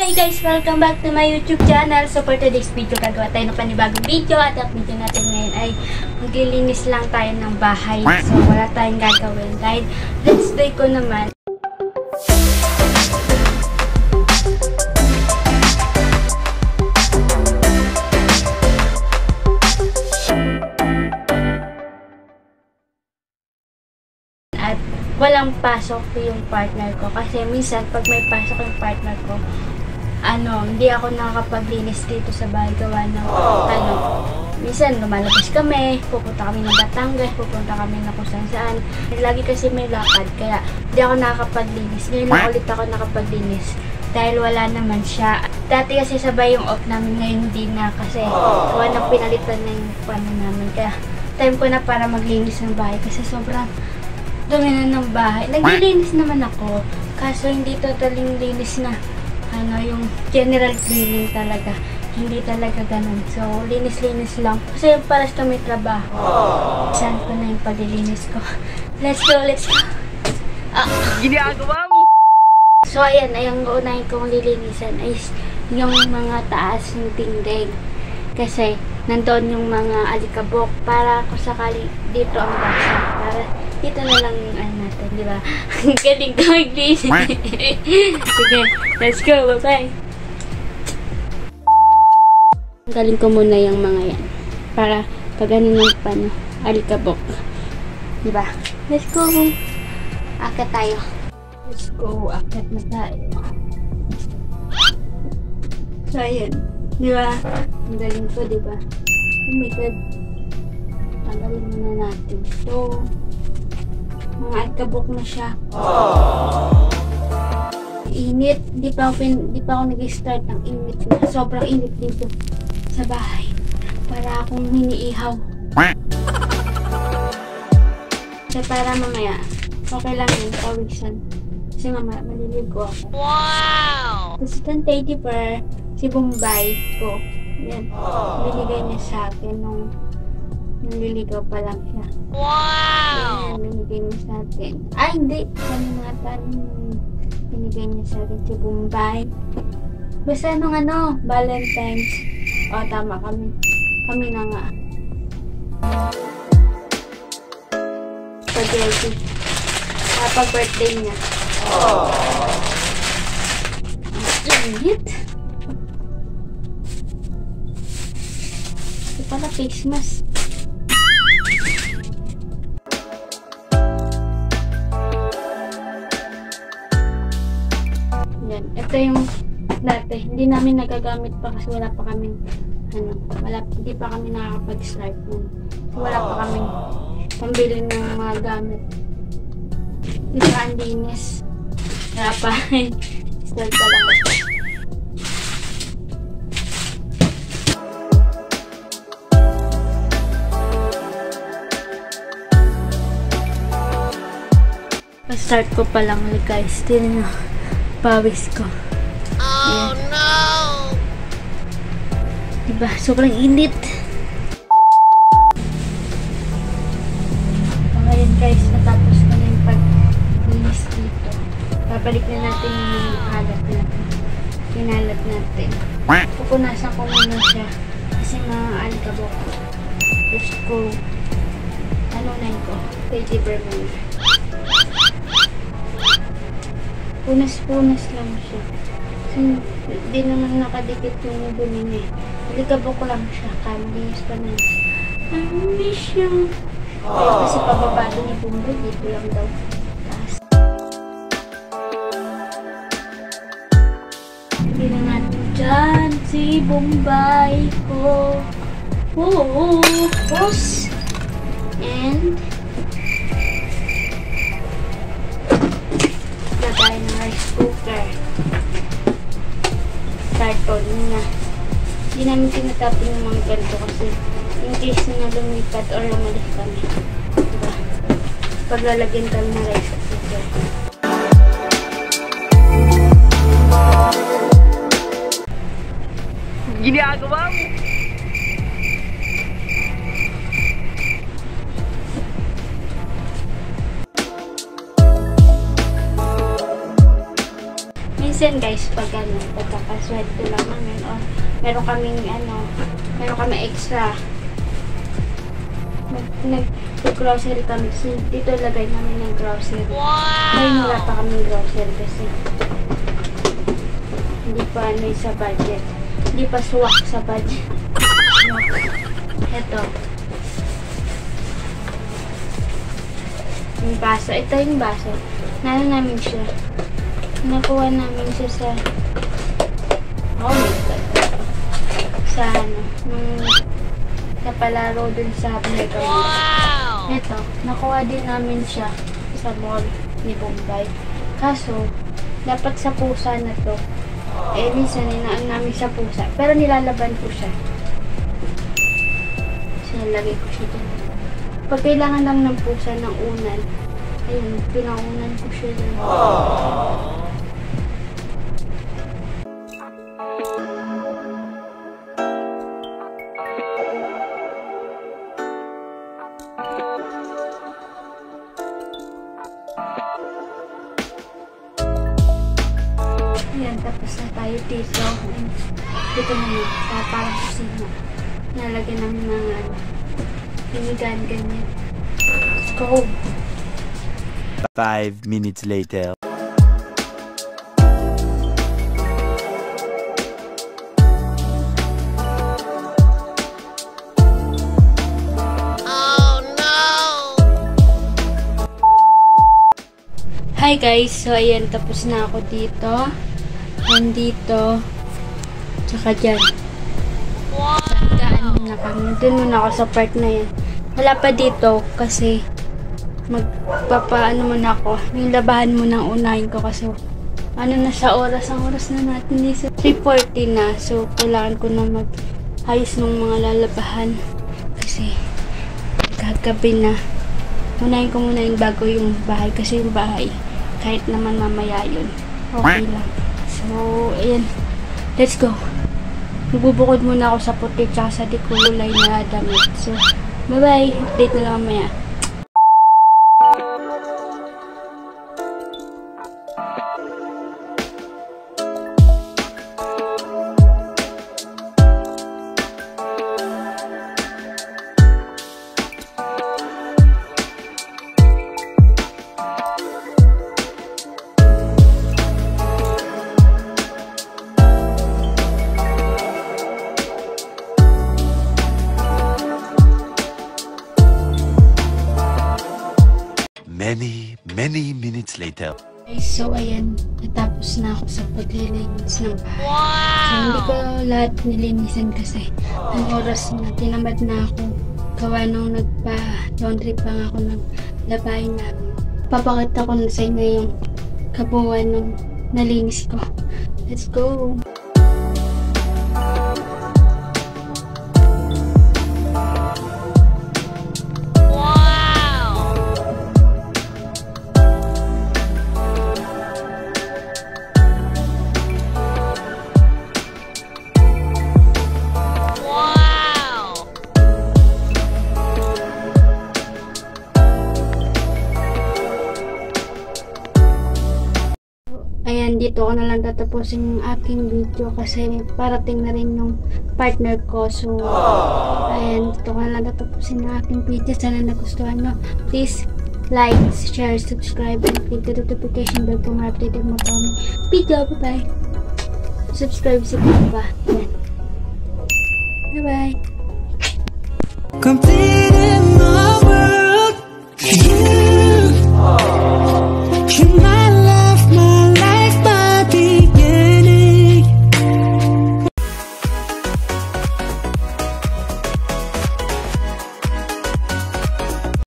Hey guys! Welcome back to my YouTube channel. So for today's video, gagawa tayo ng panibagong video. At ang video natin ngayon ay maglilinis lang tayo ng bahay. So wala tayong gagawin. Dahil let's day ko naman. At walang pasok yung partner ko. Kasi minsan pag may pasok yung partner ko, hindi ako nakakapaglinis dito sa bahay gawa ng minsan lumalabas kami, pupunta kami ng Batangas, pupunta kami na kung saan. Lagi kasi may lakad, kaya hindi ako nakakapaglinis. Ngayon lang ulit ako nakapaglinis dahil wala naman siya. Dati kasi sabay yung off namin, ngayon hindi na kasi gawa ng pinalitan na yung pano namin. Kaya time ko na para maglinis ng bahay kasi sobrang dumi na ng bahay. Naglilinis naman ako, kaso hindi totaling linis na. Yung general cleaning talaga. Hindi talaga ganun. So, linis-linis lang. Kasi para sa may trabaho. Saan ko na yung paglilinis ko. Let's go, let's go. Ginagawa mo! So, ayan. Yung unahin kong lilinisan is yung mga taas ng tindig. Kasi, nandoon yung mga alikabok. Para kung sakali dito ang basa. Para dito na lang natin, di ba? Galing ko mag-linis. Sige, let's go. Bye-bye. Galing ko muna yung mga yan. Para pag ano ng pano, alikabok. Di ba? Let's go. Akat tayo. Let's go. Akat na tayo. So, ayan. Di ba? Ang galing ko, di ba? Oh my God. Tanggalin muna natin. So, mga alikabok na siya. Init. Di pa ako nag-start ng init na. Sobrang init dito sa bahay. Para akong hiniihaw. So, para mamaya, okay lang yun, pawisan. Kasi mamaya, maliligo ako. Wow! Tapos itong teddy bear, si Bombay ko. Yan. Binigay niya sa akin nung nililigaw pa lang siya. Wow! Yan, binigay niya sa akin. Ay, hindi. Binigay niya sa akin si Bombay. Basta nung Valentine's. O, tama kami. Kami na nga. Spaghetti. Kapag birthday niya. Ang init. Ito pala face mask. Yan. Ito yung dati. Hindi namin nagagamit pa kasi wala pa kaming hindi pa kami nakakapag-start nun. Wala pa kaming pambili ng mga gamit. Hindi pa ang linis. Wala pa. Start pa lang. Start ko pa lang guys. Tignan nyo. Pawis ko. Oh no! Diba? Sobrang init. Ngayon guys, natapos ko na yung pag-linis dito. Babalik na natin yung alat natin. Pinalat natin. Pupunasan ko muna siya. Kasi mga alikabok. Tapos ko, teddy bear muna. Punas-punas lang siya. Kasi hindi naman nakadikit yung dumi niya. Alikabok lang siya. Kamilis pa na siya. Kamilis siya. Kaya kasi pababa doon ni Bombay. Dito lang daw. Taas. Hindi na natin dyan. Si Bombay ko. Push. And lagay ng rice cooker. Karton na. Hindi namin tinatapin yung mga ganito kasi in case na lumipat or lumalis kami. Diba? Paglalagyan kami ng rice cooker. Ginagawa mo! Minsan guys, pag pagkakaswerte lang namin, o meron kaming extra. Nag-grocery kami. Dito lagay namin ng grocery. Ngayon wala pa kaming grocery kasi hindi pa sa budget. Hindi pa suwak sa budget. Ito. Yung baso. Ito yung baso. Namin siya. Nakuha namin siya sa sa palaro dun sa Mega Mall. Ito, nakuha din namin siya sa mall ni Bombay. Kaso, dapat sa pusa na to. Minsan ninaan namin sa pusa. Pero nilalaban ko siya. Sinalagay ko siya dun. Pag kailangan lang ng pusa ng unan, ayun, pinaunan ko siya dun. Ayan, tapos na tayo dito. Dito naman, sa parang kusina. Nalagyan namin ng pinigan, ganyan. Let's go! 5 minutes later. Hi guys! So ayan, tapos na ako dito. Nandito. Tsaka dyan. Sandaan muna kami. Doon muna ako sa part na yan. Wala pa dito kasi magpapaano muna ako. Yung labahan muna ang unahin ko kasi ano na sa oras. Ang oras na natin is 3:40 na. So kailangan ko na mag-ayos ng mga lalabahan. Kasi gagabi na. Unahin ko muna yung bago yung bahay. Kasi yung bahay, kahit naman mamaya yun, okay lang. So, ayan. Let's go. Magbubukod muna ako sa puti tsaka sa di kulay na damit. So, bye-bye. Update na lang mamaya. Many minutes later. So, ayan. Natapos na ako sa paglilinis ng bahay. So, hindi ko lahat nilinisan kasi ang oras na tinamad na ako. Gawa nung nagpa-laundry pa nga ako ng labahin namin. Papakita ko na sa inyo yung kabuuan ng nalinis ko. Let's go! Ayan, dito ko na lang tatapusin yung aking video kasi parating na rin yung partner ko. So, ayan, dito ko na lang tatapusin yung aking video. Sana nagustuhan nyo. Please like, share, subscribe, and click the notification bell kung ma-updated mo pa ang video. Bye-bye! Subscribe sa ba? Ayan. Bye-bye! Completed